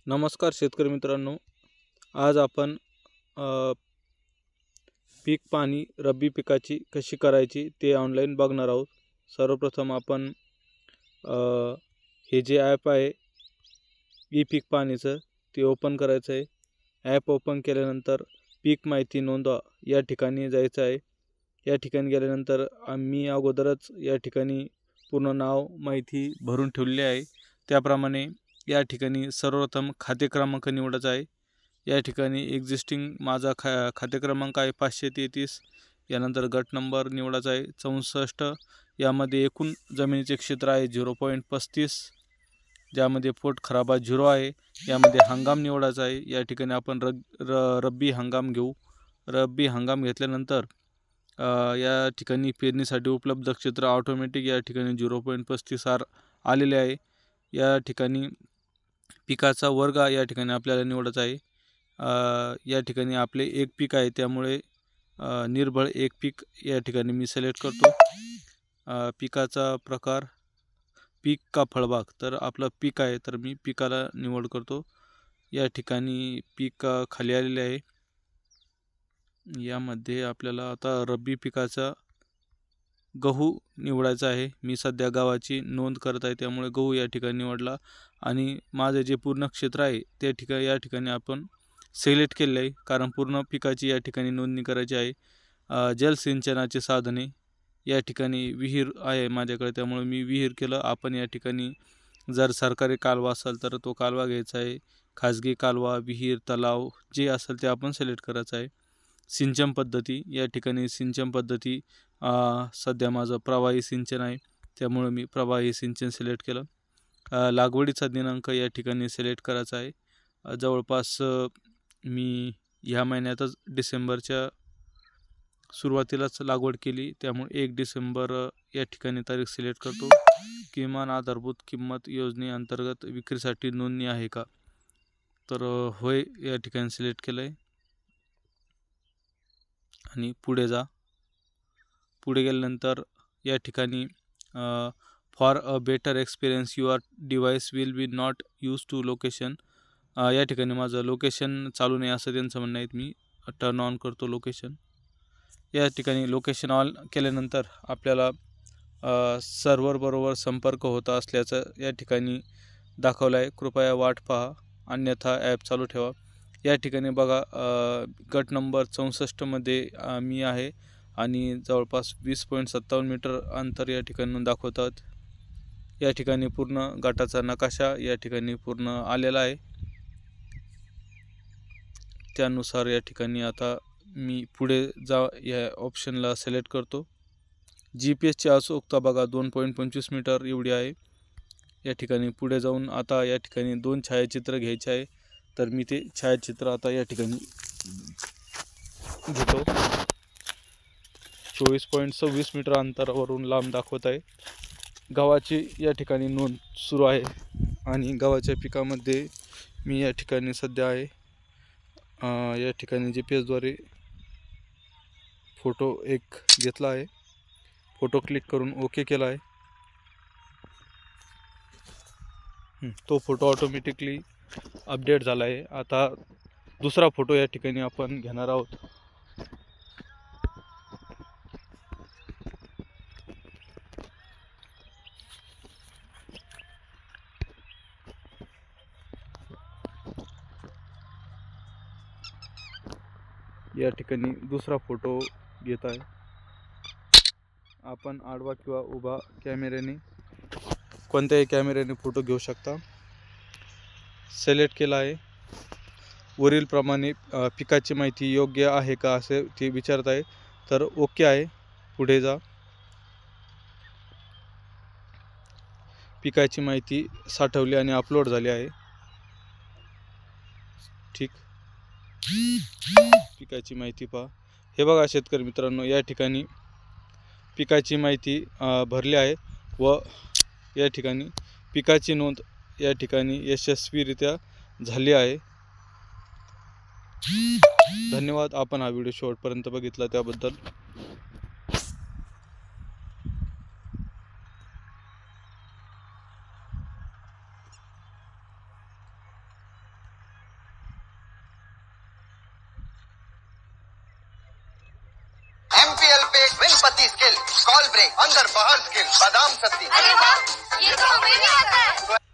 नमस्कार शेतकरी मित्रांनो, आज आपण पीक पाहणी रब्बी पिकाची कशी करायची ते ऑनलाईन बघणार आहोत। सर्वप्रथम आपण हे जे ॲप आहे ई पीक पाहणीचं ते ओपन करायचं आहे। ॲप ओपन केल्यानंतर पीक माहिती नोंदवा या ठिकाणी जायचं आहे। या ठिकाणी गेल्यानंतर आम्ही अगोदरच या ठिकाणी पूर्ण नाव माहिती भरून ठेवलेली आहे। त्याप्रमाणे या ठिकाणी सर्वप्रथम खाते क्रमांक निवडायचा आहे। या ठिकाणी एक्झिस्टिंग माझा खाते क्रमांक आहे 533। यानंतर गट नंबर निवडायचा आहे 64। यामध्ये एकूण जमिनीचे क्षेत्र आहे 0.35, ज्यामध्ये पोट खराबा 0 आहे। यामध्ये हंगाम निवडायचा आहे। या ठिकाणी आपण रब्बी हंगाम घेऊ। रब्बी हंगाम घेतल्यानंतर या ठिकाणी पेरणीसाठी उपलब्ध क्षेत्र ऑटोमॅटिक या ठिकाणी 0.35 आलेले आहे। या ठिकाणी पिकाचा वर्ग या ठिकाणी आपल्याला निवडायचा आहे। या ठिकाणी आपले एक पीक आहे, त्यामुळे निर्भळ एक पीक या ठिकाणी मी सिलेक्ट करतो। पिकाचा प्रकार पीक का फळबाग, तर आपलं पीक आहे तर मी पिकाला निवड करतो। या ठिकाणी पीक खाली आलेले आहे। यामध्ये आपल्याला आता रब्बी पिकाचा गहू निवडायचा आहे। मी सध्या गव्हाची नोंद करत आहे, त्यामुळे गहू या ठिकाणी निवडला। आणि माझे जे पूर्ण क्षेत्र आहे ते या ठिकाणी आपण सिलेक्ट केले आहे, कारण पूर्ण पिकाची या ठिकाणी नोंदणी करायची आहे। जलसिंचनाचे साधने, या ठिकाणी विहीर आहे माझ्याकडे, त्यामुळे मी विहीर केलं। आपण या ठिकाणी जर सरकारी कालवा असेल तर तो कालवा घ्यायचा आहे। खाजगी कालवा, विहीर, तलाव जे असेल ते आपण सिलेक्ट करायचं आहे। सिंचन पद्धती, या ठिकाणी सिंचन पद्धती सध्या माझं प्रवाही सिंचन आहे, त्यामुळे मी प्रवाही सिंचन सिलेक्ट केलं। लागवडीचा दिनांक या ठिकाणी सिलेक्ट करायचा आहे। जवळपास मी ह्या महिन्यातच डिसेंबरच्या सुरुवातीलाच लागवड केली, त्यामुळे 1 डिसेंबर या ठिकाणी तारीख सिलेक्ट करतो। किमान आधारभूत किंमत योजनेअंतर्गत विक्रीसाठी नोंदणी आहे का, तर होय या ठिकाणी सिलेक्ट केलं आहे। आणि पुढे जा। पुढे गेल्यानंतर या ठिकाणी for a better experience your device will be not use to location, या ठिकाणी माझं लोकेशन चालू नाही असं त्यांचं म्हणणं आहे। मी टर्न ऑन करतो लोकेशन। या ठिकाणी लोकेशन ऑन केल्यानंतर आपल्याला सर्व्हर बरोबर संपर्क होत असल्याचं या ठिकाणी दाखवलं आहे। कृपया वाट पहा, अन्यथा ॲप चालू ठेवा। या ठिकाणी बघा, गट नंबर 64 मध्ये मी आहे आणि जवळपास 20.57 मीटर अंतर या ठिकाणी दाखवतात। या ठिकाणी पूर्ण गटाचा नकाशा या ठिकाणी पूर्ण आलेला आहे। त्यानुसार या ठिकाणी आता मी पुढे या ऑप्शनला सिलेक्ट करतो। GPS ची अचूकता बघा 2.25 मीटर एवढी आहे। या ठिकाणी पुढे जाऊन आता या ठिकाणी 2 छायाचित्र घ्यायचे आहे, तर मी ते छायाचित्र आता या ठिकाणी घेतो। 24.26 मीटर अंतरावरून लांब दाखवत आहे। गव्हाची या ठिकाणी नोंद सुरू आहे आणि गव्हाच्या पिकामध्ये मी या ठिकाणी सध्या आहे। या ठिकाणी GPS द्वारे फोटो एक घेतला आहे। फोटो क्लिक करून ओके केला आहे। तो फोटो ऑटोमॅटिकली अपडेट झाला आहे। आता दुसरा फोटो या ठिकाणी आपण घेणार आहोत। या ठिकाणी दुसरा फोटो घेत आहे। आपण आडवा किंवा उभा कॅमेऱ्याने, कोणत्याही कॅमेऱ्याने फोटो घेऊ शकता। सिलेक्ट केला आहे। वरील प्रमाणे पिकाची माहिती योग्य आहे का असे ते विचारत आहे, तर ओके आहे। पुढे जा। पिकाची माहिती साठवली आणि अपलोड झाली आहे। ठीक, पिकाची माहिती पहा। हे बघा शेतकरी मित्रांनो, या ठिकाणी पिकाची माहिती भरली आहे व या ठिकाणी पिकाची नोंद या ठिकाणी यशस्वीरित्या झाली आहे। धन्यवाद, आपण हा व्हिडिओ शेवटपर्यंत बघितला त्याबद्दल। पे विनपति स्किल, कॉल ब्रेक, अंदर बाहर स्किल, बादाम सत्ती। अरे वाह, ये तो हमें भी आता है।